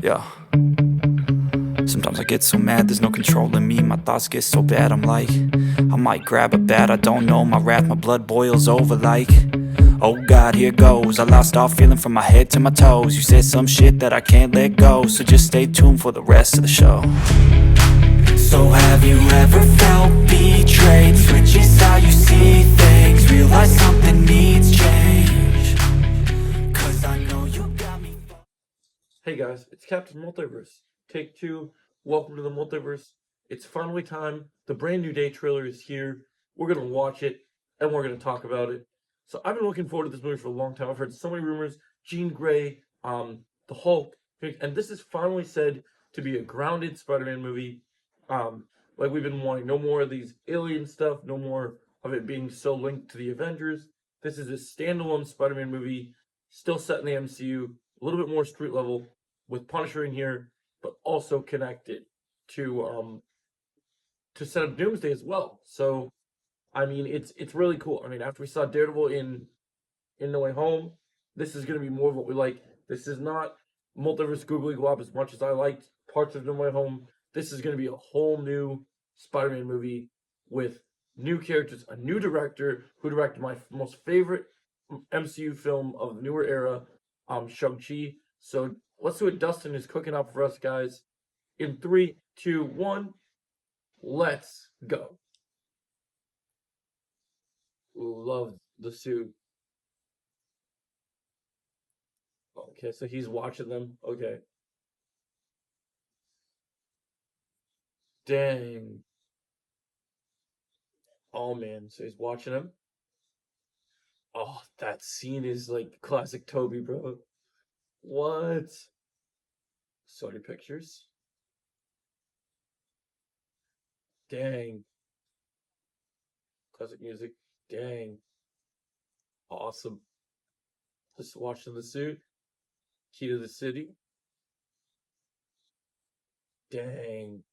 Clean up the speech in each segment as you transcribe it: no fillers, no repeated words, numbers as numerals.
Yeah. Sometimes I get so mad, there's no controlling me. My thoughts get so bad, I'm like, I might grab a bat, I don't know. My wrath, my blood boils over like, oh God, here goes. I lost all feeling from my head to my toes. You said some shit that I can't let go, so just stay tuned for the rest of the show. So have you ever felt betrayed? Switches how you see things, realize something needs change. 'Cause I know you got me. Hey guys, it's Captain Multiverse. Take two. Welcome to the Multiverse. It's finally time. The brand new day trailer is here. We're gonna watch it and we're gonna talk about it. So I've been looking forward to this movie for a long time. I've heard so many rumors. Jean Grey, the Hulk, and this is finally said to be a grounded Spider-Man movie. Like we've been wanting. No more of these alien stuff. No more of it being so linked to the Avengers. This is a standalone Spider-Man movie, still set in the MCU, a little bit more street level, with Punisher in here, but also connected to set up Doomsday as well. So I mean, it's really cool. I mean, after we saw Daredevil in No Way Home, this is gonna be more of what we like. This is not multiverse googly glob as much as I liked parts of No Way Home. This is gonna be a whole new Spider-Man movie with new characters, a new director who directed my most favorite MCU film of the newer era, Shang-Chi. So let's see what Dustin is cooking up for us, guys. In 3, 2, 1, let's go. Love the suit. Okay, so he's watching them. Okay. Dang. Oh man, so he's watching him. Oh, that scene is like classic Toby, bro. What? Sony Pictures? Dang. Classic music. Dang. Awesome. Just watching the suit. Key to the city. Dang.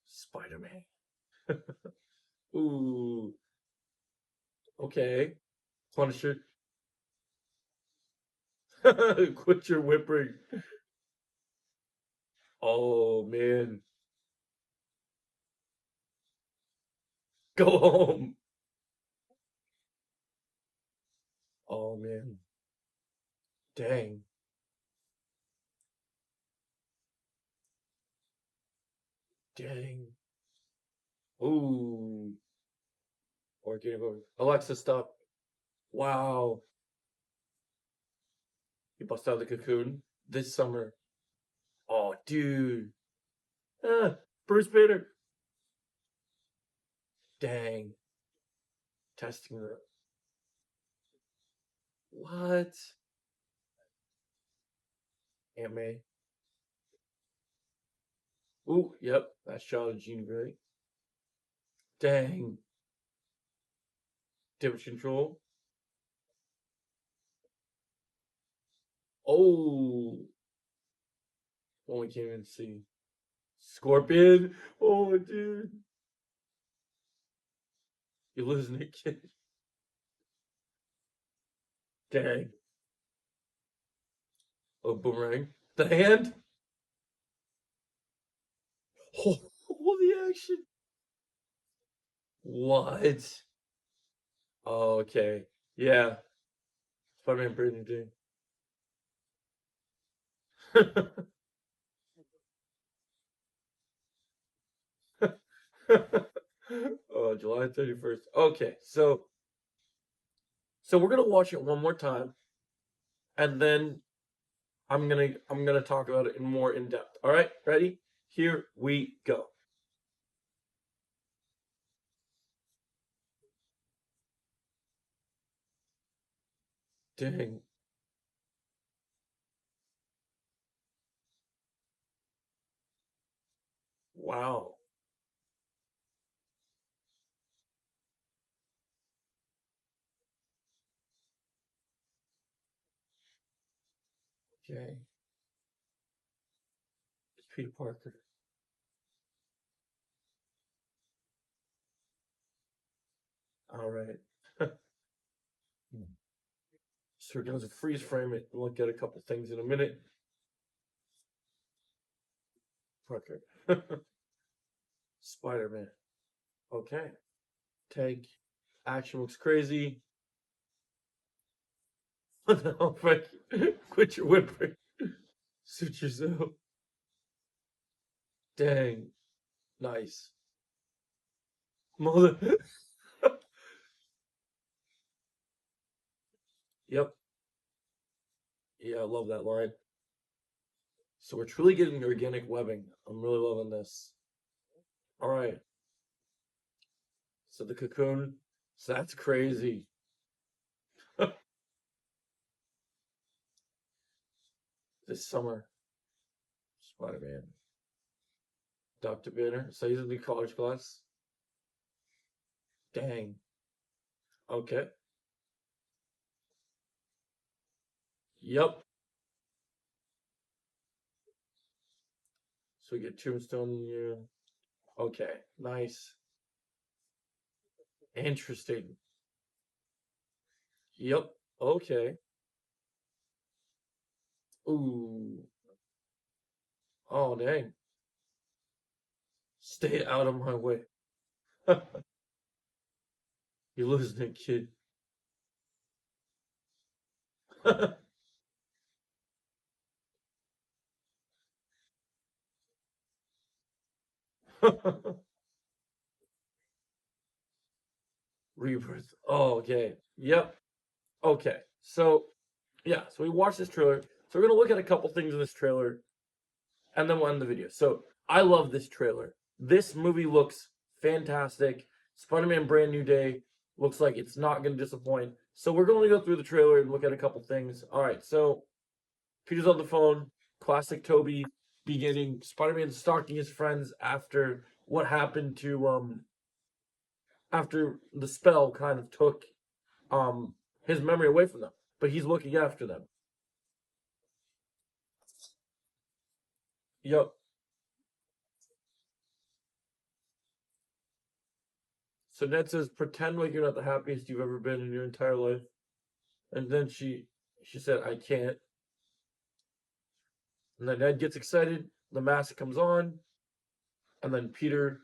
Spider-Man. Ooh. Okay. Punisher. Quit your whimpering. Oh man. Go home. Oh man. Dang. Dang. Ooh. Or getting over. Alexa, stop. Wow. You bust out of the cocoon this summer. Oh, dude. Ah, Bruce Banner. Dang. Testing the. What? Aunt May. Ooh, yep. That shot of Jean Grey. Dang. Damage control. Oh. Only came in to see. Scorpion. Oh, dude. You're losing it, kid. Dang. Oh, boomerang. The hand. Oh, the action. What? Oh, okay. Yeah. Spider-Man Brandon Day. Oh, July 31st. Okay, so we're gonna watch it one more time, and then I'm gonna talk about it in more in depth. All right, ready? Here we go. Dang. Wow. Okay. It's Peter Parker. All right. So we're going to freeze frame it and look at a couple things in a minute. Parker. Spider-Man. Okay. Tank. Action looks crazy. No, Frank. Quit your whimpering. Suit yourself. Dang. Nice. Mother. Yep. Yeah, I love that line. So we're truly getting organic webbing. I'm really loving this. All right. So the cocoon. So that's crazy. This summer. Spider-Man. Dr. Banner. So he's in the college class. Dang. Okay. Yep. So we get Tombstone. Yeah. Okay. Nice. Interesting. Yep. Okay. Ooh. Oh, dang. Stay out of my way. You're losing it, kid. Rebirth. Oh, okay. Yep. Okay. So, yeah. So we watched this trailer. So we're going to look at a couple things in this trailer and then we'll end the video. So I love this trailer. This movie looks fantastic. Spider-Man Brand New Day looks like it's not going to disappoint. So we're going to go through the trailer and look at a couple things. All right. So Peter's on the phone. Classic Toby beginning. Spider-Man stalking his friends after what happened to after the spell kind of took his memory away from them. But he's looking after them. Yep. So Ned says, pretend like you're not the happiest you've ever been in your entire life. And then she said, I can't. And then Ned gets excited. The mask comes on. And then Peter,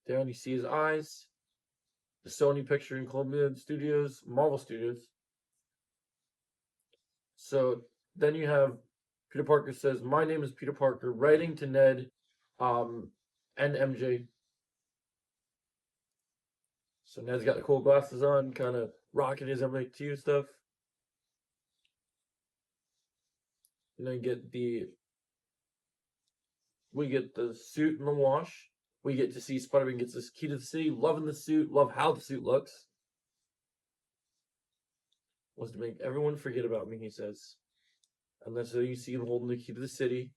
down you see his eyes. The Sony picture in Columbia Studios, Marvel Studios. So then you have Peter Parker says, my name is Peter Parker, writing to Ned and MJ. So Ned's got the cool glasses on, kind of rocking his MIT stuff. And then we get the suit in the wash. We get to see Spider-Man gets this key to the city, loving the suit, love how the suit looks. Was to make everyone forget about me, he says. And then so you see him holding the key to the city.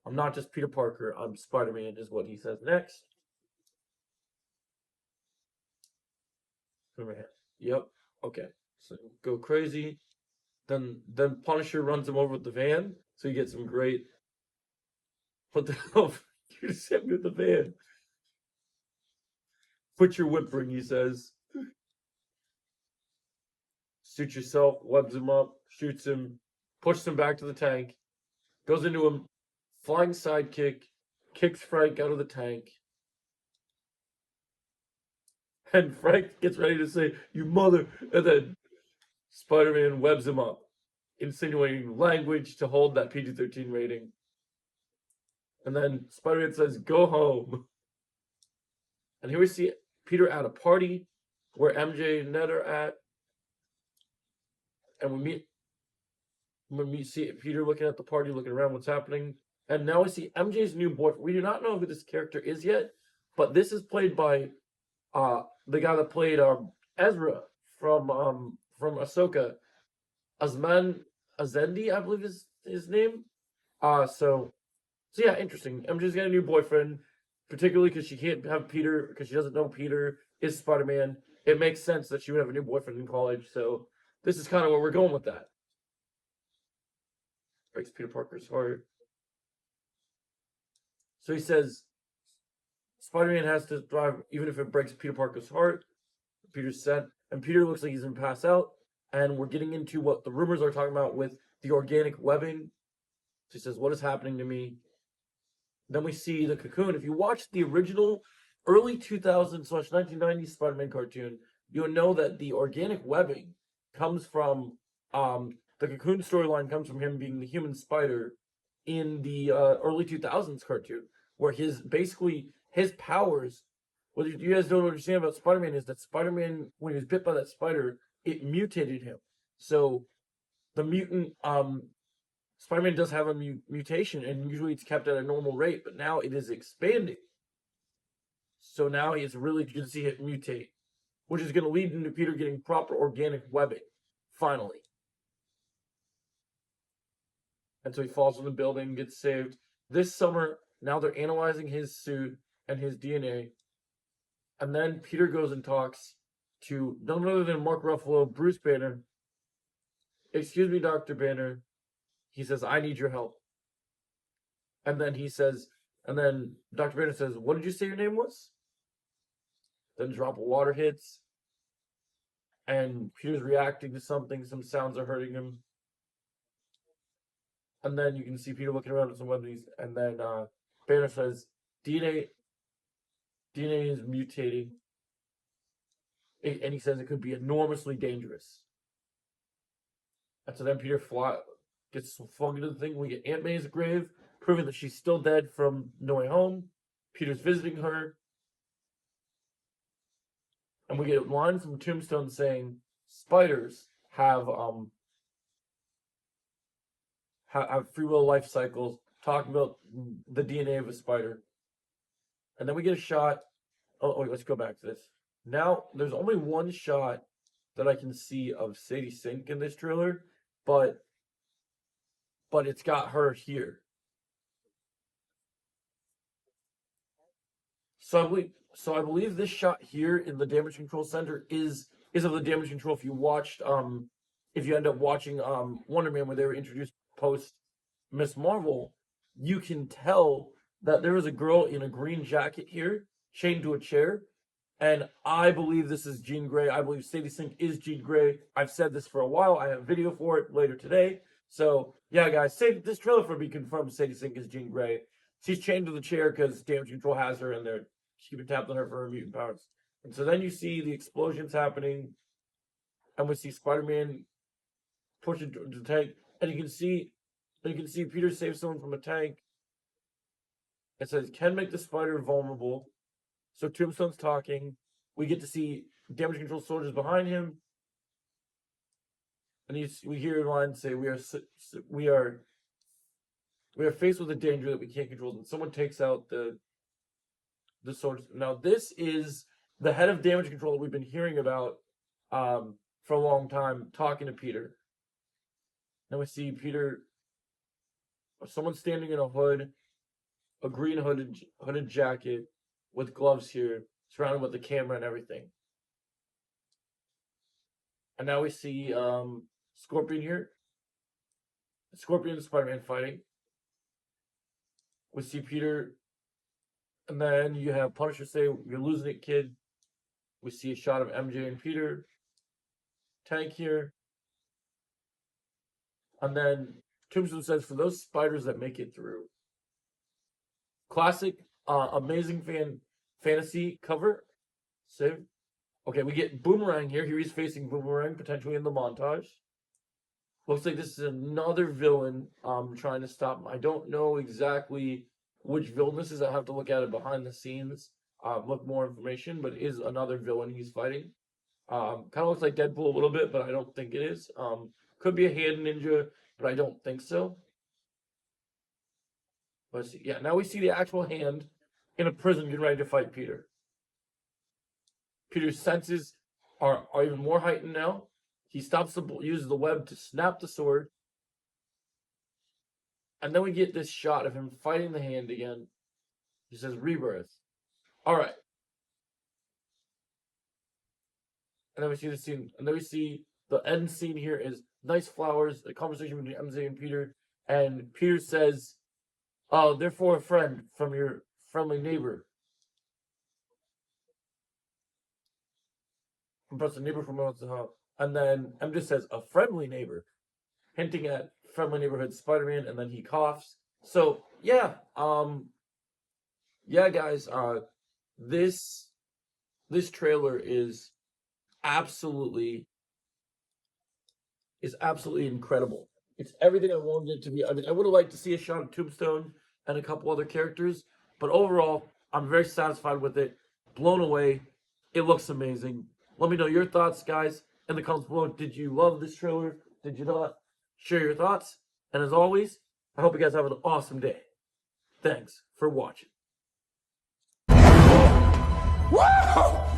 I'm not just Peter Parker, I'm Spider-Man, is what he says next. Yep. Okay. So go crazy. Then Punisher runs him over with the van. So you get some great. What the hell? You just hit me with the van. Put your whimpering, he says. Suit yourself, webs him up, shoots him, pushes him back to the tank, goes into him, flying sidekick, kicks Frank out of the tank. And Frank gets ready to say, you mother, and then Spider-Man webs him up, insinuating language to hold that PG-13 rating. And then Spider-Man says, go home. And here we see Peter at a party where MJ and Ned are at. And we see Peter looking at the party, looking around what's happening. And now we see MJ's new boyfriend. We do not know who this character is yet, but this is played by the guy that played Ezra from Ahsoka. Asman Azendi, I believe is his name. So yeah, interesting. MJ's got a new boyfriend, particularly because she can't have Peter, because she doesn't know Peter is Spider-Man. It makes sense that she would have a new boyfriend in college, so this is kind of where we're going with that. Breaks Peter Parker's heart. So he says, Spider-Man has to thrive even if it breaks Peter Parker's heart. Peter's sent, and Peter looks like he's gonna pass out. And we're getting into what the rumors are talking about with the organic webbing. She says, "What is happening to me?" Then we see the Cocoon. If you watch the original early 2000s/1990s Spider-Man cartoon, you'll know that the organic webbing comes from the Cocoon storyline comes from him being the human spider in the early 2000s cartoon, where his powers. What you guys don't understand about Spider-Man is that Spider-Man, when he was bit by that spider, it mutated him. So the mutant Spider-Man does have a mutation, and usually it's kept at a normal rate, but now it is expanding. So now it's really good to see it mutate, which is going to lead into Peter getting proper organic webbing, finally. And so he falls in the building, gets saved. This summer, now they're analyzing his suit and his DNA. And then Peter goes and talks to none other than Mark Ruffalo, Bruce Banner. "Excuse me, Dr. Banner." He says, "I need your help." And then Dr. Banner says, "What did you say your name was?" Then a drop of water hits. And Peter's reacting to something. Some sounds are hurting him. And then you can see Peter looking around at some weapons. And then Banner says, DNA is mutating. And he says it could be enormously dangerous. And so then Peter gets flung into the thing. We get Aunt May's grave, proving that she's still dead from No Way Home. Peter's visiting her. And we get a line from Tombstone saying spiders have free will life cycles, talking about the DNA of a spider. And then we get a shot. Oh, wait, let's go back to this. Now, there's only one shot that I can see of Sadie Sink in this trailer, but it's got her here. So I believe this shot here in the damage control center is of the damage control. If you end up watching Wonder Man, where they were introduced post Miss Marvel, you can tell that there is a girl in a green jacket here, chained to a chair, and I believe this is Jean Grey. I believe Sadie Sink is Jean Grey. I've said this for a while. I have a video for it later today. So yeah, guys, this trailer for me confirms Sadie Sink is Jean Grey. She's chained to the chair because damage control has her, and they're keeping tabs on her for her mutant powers. And so then you see the explosions happening, and we see Spider-Man pushing the tank, and you can see Peter save someone from a tank. It says, "Can make the spider vulnerable." So Tombstone's talking. We get to see damage control soldiers behind him, and we hear a line say, "We are faced with a danger that we can't control." And someone takes out the soldiers. Now this is the head of damage control that we've been hearing about for a long time, talking to Peter. Now we see Peter. Someone standing in a hood, a green hooded jacket with gloves here, surrounded with the camera and everything. And now we see Scorpion here. Scorpion and Spider-Man fighting. We see Peter, and then you have Punisher say, "You're losing it, kid." We see a shot of MJ and Peter. Tank here. And then Tombstone says, "For those spiders that make it through." Classic, Amazing Fantasy cover. Save. Okay, we get Boomerang here. Here he's facing Boomerang, potentially in the montage. Looks like this is another villain trying to stop him. I don't know exactly which villain this is. I have to look at it behind the scenes, look more information, but it is another villain he's fighting. Kind of looks like Deadpool a little bit, but I don't think it is. Could be a hand ninja, but I don't think so. Let's see. Yeah, now we see the actual hand in a prison getting ready to fight Peter. Peter's senses are even more heightened now. He uses the web to snap the sword. And then we get this shot of him fighting the hand again. He says, "Rebirth." All right. And then we see the scene. And then we see the end scene here is nice flowers, a conversation between MJ and Peter. And Peter says, "Oh, therefore a friend from your friendly neighbor." Plus a neighbor from and then M just says a friendly neighbor, hinting at friendly neighborhood Spider-Man, and then he coughs. So yeah, yeah, guys, this trailer absolutely is absolutely incredible. It's everything I wanted it to be. I mean, I would have liked to see a shot of Tombstone and a couple other characters, but overall, I'm very satisfied with it. Blown away. It looks amazing. Let me know your thoughts, guys, in the comments below. Did you love this trailer? Did you not? Share your thoughts. And as always, I hope you guys have an awesome day. Thanks for watching. Whoa!